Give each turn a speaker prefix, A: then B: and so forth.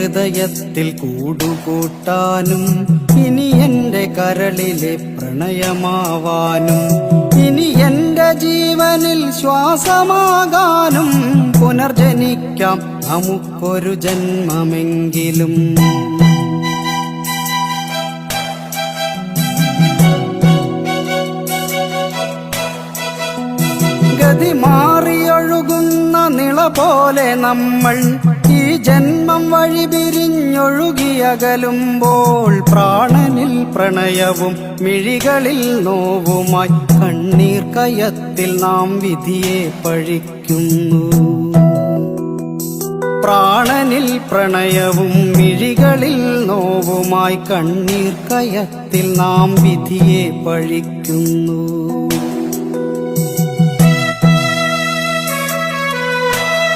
A: ഹൃദയത്തിൽ കൂടുകൂട്ടാനും ഇനി എന്റെ കരളിലെ പ്രണയമാവാനും ഇനി എന്റെ ജീവനിൽ ശ്വാസമാകാനും പുനർജനിക്കാം നമുക്കൊരു ജന്മമെങ്കിലും. ഗതി മാറിയൊഴുകുന്ന നിള പോലെ നമ്മൾ ഈ ജന്മം വഴി പിരിഞ്ഞൊഴുകിയകലുമ്പോൾ പ്രാണനിൽ പ്രണയവും മിഴികളിൽ നോവുമായി കണ്ണീർ കയത്തിൽ നാം വിധിയെ പഴിക്കുന്നു. പ്രാണനിൽ പ്രണയവും മിഴികളിൽ നോവുമായി കണ്ണീർ കയത്തിൽ നാം വിധിയെ പഴിക്കുന്നു.